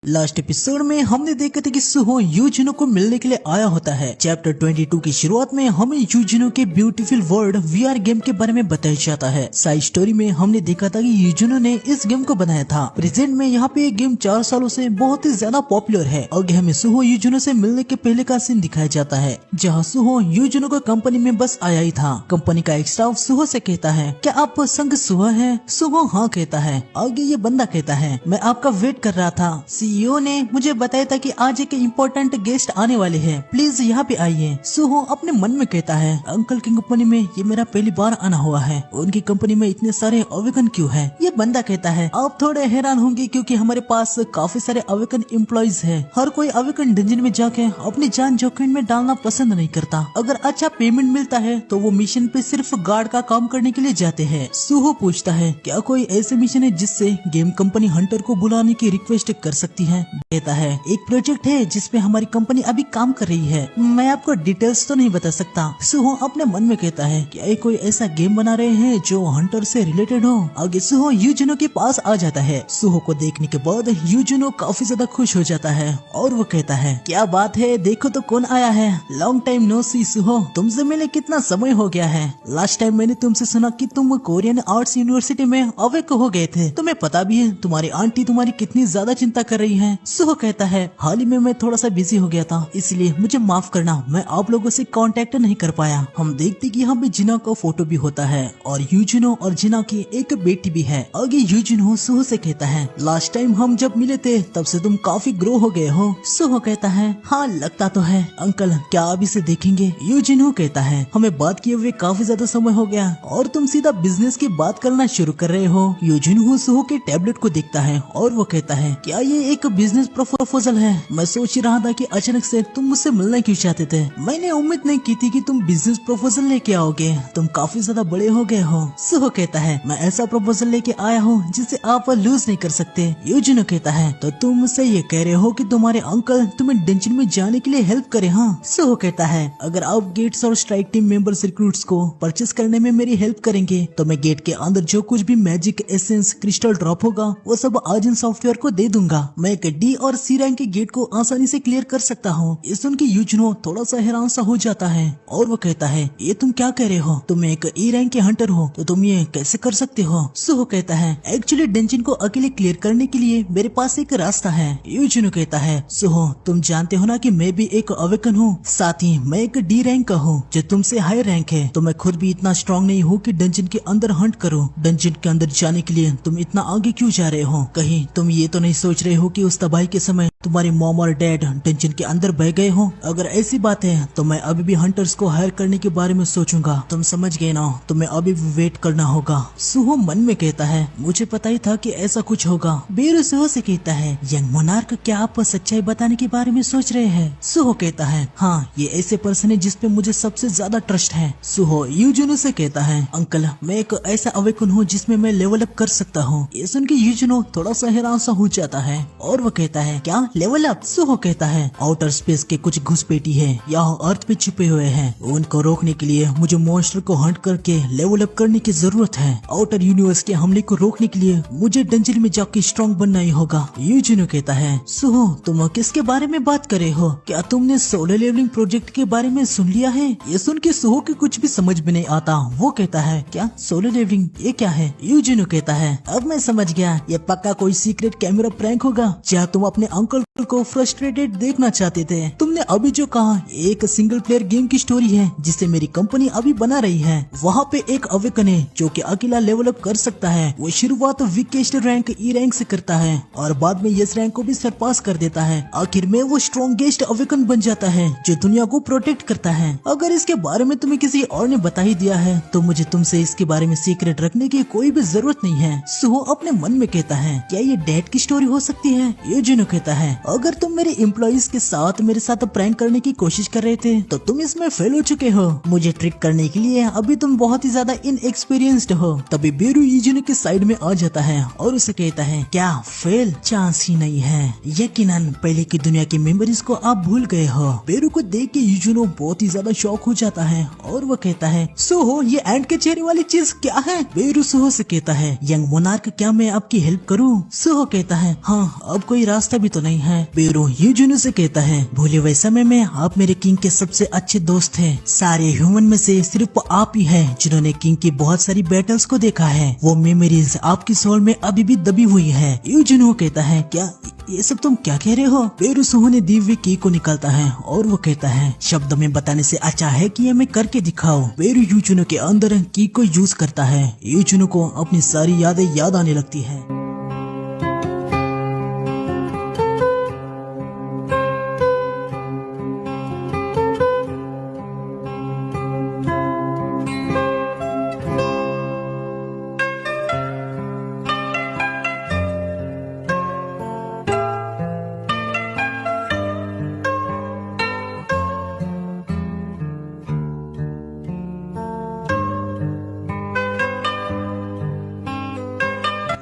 Last episode में हमने देखा था कि सुहो यूजिनो को मिलने के लिए आया होता है। चैप्टर 22 की शुरुआत में हमें यूजिनो के ब्यूटीफुल वर्ल्ड वीआर गेम के बारे में बताया जाता है। साइड स्टोरी में हमने देखा था कि यूजिनो ने इस गेम को बनाया था। प्रेजेंट में यहाँ पे ये गेम 4 सालों से बहुत ही ज्यादा पॉपुलर है। आगे हमें सुहो यूजिनो से मिलने के पहले का सीन दिखाया जाता है, जहाँ सुहो यूजिनो को कंपनी में बस आया ही था। कंपनी का एक स्टाफ सुहो से कहता है, क्या आप संग सुहो है? सुहो हाँ कहता है। आगे ये बंदा कहता है, मैं आपका वेट कर रहा था। सीईओ ने मुझे बताया था कि आज एक इम्पोर्टेंट गेस्ट आने वाले हैं, प्लीज यहाँ पे आइए। सुहो अपने मन में कहता है, अंकल की कंपनी में ये मेरा पहली बार आना हुआ है। उनकी कंपनी में इतने सारे अवेकन क्यों है? ये बंदा कहता है, आप थोड़े हैरान होंगे क्योंकि हमारे पास काफी सारे अवेकन एम्प्लॉइज है। हर कोई अवेकन डंजन में जाके अपनी जान जोखिम में डालना पसंद नहीं करता। अगर अच्छा पेमेंट मिलता है तो वो मिशन पे सिर्फ गार्ड का काम करने के लिए जाते हैं। सुहो पूछता है, क्या कोई ऐसे मिशन है जिससे गेम कंपनी हंटर को बुलाने की रिक्वेस्ट कर सकती है? कहता है, एक प्रोजेक्ट है जिसपे हमारी कंपनी अभी काम कर रही है, मैं आपको डिटेल्स तो नहीं बता सकता। सुहो अपने मन में कहता है, क्या ये कोई ऐसा गेम बना रहे हैं जो हंटर से रिलेटेड हो? आगे सुहो यूजिनो के पास आ जाता है। सुहो को देखने के बाद यूजिनो काफी ज्यादा खुश हो जाता है और वो कहता है, क्या बात है, देखो तो कौन आया है। लॉन्ग टाइम नो सी सुहो, तुमसे मिले कितना समय हो गया है। लास्ट टाइम मैंने तुमसे सुना कि तुम कोरियन आर्ट्स यूनिवर्सिटी में अवेक हो गए थे। तुम्हें पता भी है तुम्हारी आंटी तुम्हारी कितनी ज्यादा चिंता कर रही है। सुहो कहता है, हाल ही में मैं थोड़ा सा बिजी हो गया था, इसलिए मुझे माफ करना, मैं आप लोगों से कांटेक्ट नहीं कर पाया। हम देखते कि यहाँ पे जिना का फोटो भी होता है और यूजिनो और जिना की एक बेटी भी है। आगे यूजिनो सुहो से कहता है, लास्ट टाइम हम जब मिले थे तब से तुम काफी ग्रो हो गए हो। सुहो कहता है, हाँ लगता तो है। अंकल क्या आप इसे देखेंगे? यूजिनो कहता है, हमें बात किए हुए काफी ज्यादा समय हो गया और तुम सीधा बिजनेस की बात करना शुरू कर रहे हो। यूजिनो सुहो के टैबलेट को देखता है और वो कहता है, क्या ये एक बिजनेस प्रपोजल है? मैं सोच रहा था कि अचानक से तुम मुझसे मिलना क्यों चाहते थे। मैंने उम्मीद नहीं की थी कि तुम बिजनेस प्रपोजल लेके आओगे, तुम काफी ज्यादा बड़े हो गए हो। सुहो कहता है, मैं ऐसा प्रपोजल लेके आया हूँ जिसे आप लूज नहीं कर सकते। यूजिनो कहता है, तो तुम मुझसे ये कह रहे हो कि तुम्हारे अंकल तुम्हें डंजन में जाने के लिए हेल्प करे? हाँ। सुहो कहता है, अगर आप गेट्स और स्ट्राइक टीम मेंबर्स रिक्रूट्स को परचेस करने में मेरी हेल्प करेंगे तो मैं गेट के अंदर जो कुछ भी मैजिक एसेंस क्रिस्टल ड्रॉप होगा वो सब आर्जन सॉफ्टवेयर को दे दूंगा। मैं एक डी और सी रैंक के गेट को आसानी से क्लियर कर सकता हूँ। ये सुन के यूजिनो थोड़ा सा हैरान सा हो जाता है और वो कहता है, ये तुम क्या कह रहे हो? तुम एक ई रैंक के हंटर हो तो तुम ये कैसे कर सकते हो? सुहो कहता है, एक्चुअली डंजन को अकेले क्लियर करने के लिए मेरे पास एक रास्ता है। यूजिनो कहता है, सुहो तुम जानते हो ना कि मैं भी एक अवेकन हूँ, साथ ही मैं एक डी रैंक का हूँ जो तुमसे हाई रैंक है। तो मैं खुद भी इतना स्ट्रॉन्ग नहीं हूँ कि डंजन के अंदर हंट करूँ। डंजन के अंदर जाने के लिए तुम इतना आगे क्यों जा रहे हो? कहीं तुम ये तो नहीं सोच रहे हो कि उस तबाही के समय तुम्हारी मॉम और डैड डंजन के अंदर बह गए हो? अगर ऐसी बात है तो मैं अभी भी हंटर्स को हायर करने के बारे में सोचूंगा। तुम समझ गए ना, तुम्हें अभी भी वेट करना होगा। सुहो मन में कहता है, मुझे पता ही था कि ऐसा कुछ होगा। बेरू सुहो से कहता है, यंग मोनार्क क्या आप सच्चाई बताने के बारे में सोच रहे हैं? सुहो कहता है, हाँ ये ऐसे पर्सन है जिसपे मुझे सबसे ज्यादा ट्रस्ट है। सुहो यूजिनो से कहता है, अंकल मैं एक ऐसा अवेकन हूँ जिसमें मैं लेवल अप कर सकता हूँ। ये सुन के यूजिनो थोड़ा सा हैरान सा हो जाता है और वो कहता है, क्या लेवल अप? सुहो कहता है, आउटर स्पेस के कुछ घुसपैठी है यहाँ अर्थ पे छुपे हुए हैं, उनको रोकने के लिए मुझे मॉन्स्टर को हंट करके लेवल अप करने की जरूरत है। आउटर यूनिवर्स के हमले को रोकने के लिए मुझे डंजन में जाके स्ट्रॉन्ग बनना ही होगा। यूजिनो कहता है, सुहो तुम किसके बारे में बात कर रहे हो? क्या तुमने सोलर लेवलिंग प्रोजेक्ट के बारे में सुन लिया है? ये सुन के सुहो के कुछ भी समझ में नहीं आता। वो कहता है, क्या सोलर लेवलिंग ये क्या है? यूजिनो कहता है, अब मैं समझ गया, ये पक्का कोई सीक्रेट कैमरा प्रैंक होगा जहाँ तुम अपने अंकल को फ्रस्ट्रेटेड देखना चाहते थे। तुमने अभी जो कहा एक सिंगल प्लेयर गेम की स्टोरी है जिसे मेरी कंपनी अभी बना रही है। वहाँ पे एक अवेकन है जो कि अकेला लेवल अप कर सकता है। वो शुरुआत वीकेस्ट रैंक ई रैंक से करता है और बाद में यस रैंक को भी सरपास कर देता है। आखिर में वो स्ट्रॉन्गेस्ट अवेकन बन जाता है जो दुनिया को प्रोटेक्ट करता है। अगर इसके बारे में तुम्हें किसी और ने बता ही दिया है तो मुझे तुमसे इसके बारे में सीक्रेट रखने की कोई भी जरूरत नहीं है। सुहो अपने मन में कहता है, क्या ये डैड की स्टोरी हो सकती है? यूजिनो कहता है, अगर तुम मेरे एम्प्लॉइज के साथ मेरे साथ प्रैंक करने की कोशिश कर रहे थे तो तुम इसमें फेल हो चुके हो। मुझे ट्रिक करने के लिए अभी तुम बहुत ही ज्यादा इनएक्सपीरियंस्ड हो। तभी बेरू यूजुनो के साइड में आ जाता है और उसे कहता है, क्या फेल? चांस ही नहीं है। यकीनन पहले की दुनिया की मेमोरीज को आप भूल गए हो। बेरू को देख के यूजुनो बहुत ही ज्यादा शॉक हो जाता है और वो कहता है, सोहो ये एंड के चेहरे वाली चीज क्या है? बेरू सोहो से कहता है, यंग मोनार्क क्या मैं आपकी हेल्प करूं? सोहो कहता है, हाँ अब कोई रास्ता भी तो नहीं है। बेरू यूजुनो से कहता है, भूले हुए समय में आप मेरे किंग के सबसे अच्छे दोस्त हैं। सारे ह्यूमन में से सिर्फ आप ही हैं जिन्होंने किंग की बहुत सारी बैटल्स को देखा है। वो मेमोरीज आपकी सोल में अभी भी दबी हुई है। यूजुनो कहता है, क्या ये सब तुम क्या कह रहे हो? बेरू सोहो ने दी हुई की को निकालता है और वो कहता है, शब्द में बताने से अच्छा है कि ये मैं करके दिखाओ। बेरू यूजुनो के अंदर की को यूज करता है। यूजुनो को अपनी सारी यादें याद आने लगती है।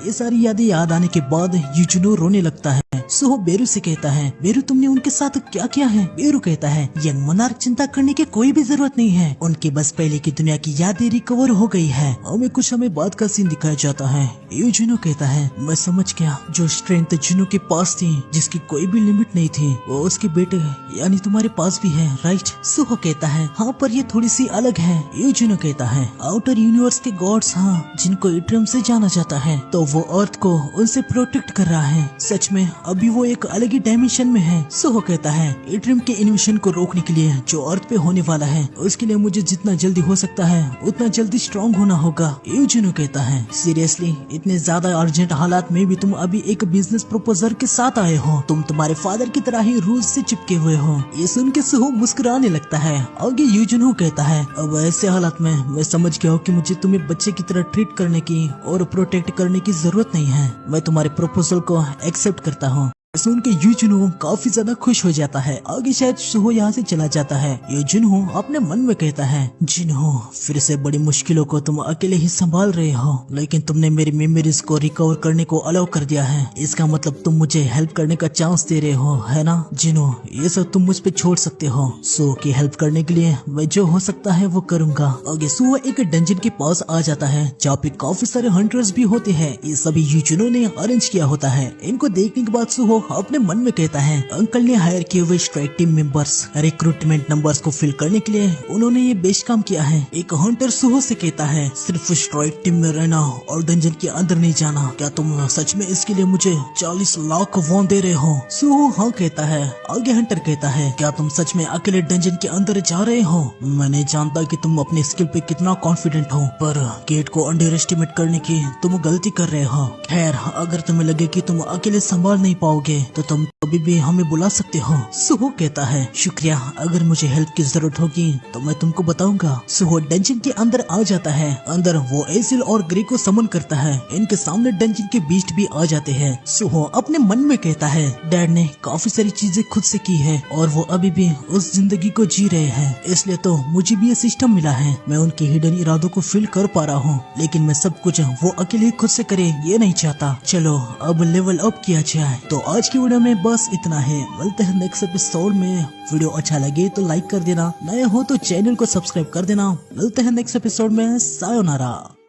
ये सारी यादें याद आने के बाद यूजुनो रोने लगता है। सोहो बेरू से कहता है, बेरू तुमने उनके साथ क्या किया है? बेरू कहता है, यंग मोनार्क चिंता करने की कोई भी जरूरत नहीं है। उनके बस पहले की दुनिया की यादें रिकवर हो गई है। हमें कुछ समय बाद का सीन दिखाया जाता है। यूजुनो कहता है, मैं समझ गया। जो स्ट्रेंथ जुनो के पास थी जिसकी कोई भी लिमिट नहीं थी वो उसके बेटे यानी तुम्हारे पास भी है, राइट? सोहो कहता है, हाँ पर ये थोड़ी सी अलग है। यूजुनो कहता है, आउटर यूनिवर्स के गॉड्स, हाँ जिनको इट्रम से जाना जाता है, तो वो अर्थ को उनसे प्रोटेक्ट कर रहा है। सच में अभी वो एक अलग ही डायमेंशन में है। सोहो कहता है, इट्रम के इन्वेशन को रोकने के लिए जो अर्थ पे होने वाला है उसके लिए मुझे जितना जल्दी हो सकता है उतना जल्दी स्ट्रॉन्ग होना होगा। यूजुनो कहता है, सीरियसली इतने ज्यादा अर्जेंट हालात में भी तुम अभी एक बिजनेस प्रपोजल के साथ आए हो? तुम तुम्हारे फादर की तरह ही रूल्स से चिपके हुए हो। ये सुन के सोहो मुस्कुराने लगता है। आगे यूजुनो कहता है, अब ऐसे हालात में मैं समझ गया हूँ कि मुझे तुम्हें बच्चे की तरह ट्रीट करने की और प्रोटेक्ट करने की जरूरत नहीं है। मैं तुम्हारे प्रपोजल को एक्सेप्ट करता हूँ। सुन के यूजुनो काफी ज्यादा खुश हो जाता है। आगे शायद सोहो यहाँ से चला जाता है। यूजुनो अपने मन में कहता है, जिन्हो फिर से बड़ी मुश्किलों को तुम अकेले ही संभाल रहे हो, लेकिन तुमने मेरी मेमोरीज को रिकवर करने को अलाउ कर दिया है। इसका मतलब तुम मुझे हेल्प करने का चांस दे रहे हो, है ना? जिन्हो ये सब तुम मुझ पे छोड़ सकते हो। सो की हेल्प करने के लिए मैं जो हो सकता है वो करूंगा। आगे सोहो एक डंजन के पास आ जाता है जहाँ पे काफी सारे हंटर्स भी होते हैं। ये सभी यूजुनो ने अरेंज किया होता है। इनको देखने के बाद सोहो अपने मन में कहता है, अंकल ने हायर किए हुए strike team members recruitment numbers को फिल करने के लिए उन्होंने ये बेस्ट काम किया है। एक हंटर सोहो से कहता है, सिर्फ स्ट्राइक टीम में रहना और डंजन के अंदर नहीं जाना। क्या तुम सच में इसके लिए मुझे 40 लाख वॉन दे रहे हो? सोहो हाँ कहता है। आगे हंटर कहता है, क्या तुम सच में अकेले डंजन के अंदर जा रहे हो? मैं नहीं जानता कि तुम अपनी स्किल पे कितना कॉन्फिडेंट हो, पर गेट को अंडर एस्टिमेट करने की तुम गलती कर रहे हो। खैर अगर तुम्हें लगे कि तुम अकेले संभाल नहीं पाओगे तो तुम कभी भी हमें बुला सकते हो। सोहो कहता है, शुक्रिया। अगर मुझे हेल्प की जरूरत होगी तो मैं तुमको बताऊंगा। सोहो डंजन के अंदर आ जाता है। अंदर वो एसिल और ग्रे को समन करता है। इनके सामने डंजन के बीस्ट भी आ जाते हैं। सोहो अपने मन में कहता है, डैड ने काफी सारी चीजें खुद से की है और वो अभी भी उस जिंदगी को जी रहे हैं, इसलिए तो मुझे भी ये सिस्टम मिला है। मैं उनके हिडन इरादों को फील कर पा रहा हूँ, लेकिन मैं सब कुछ वो अकेले खुद से करे ये नहीं चाहता। चलो अब लेवल अप किया जाए। तो आज की वीडियो में बस इतना है। मिलते हैं नेक्स्ट एपिसोड में। वीडियो अच्छा लगे तो लाइक कर देना, नए हो तो चैनल को सब्सक्राइब कर देना। मिलते हैं नेक्स्ट एपिसोड में। सायोनारा।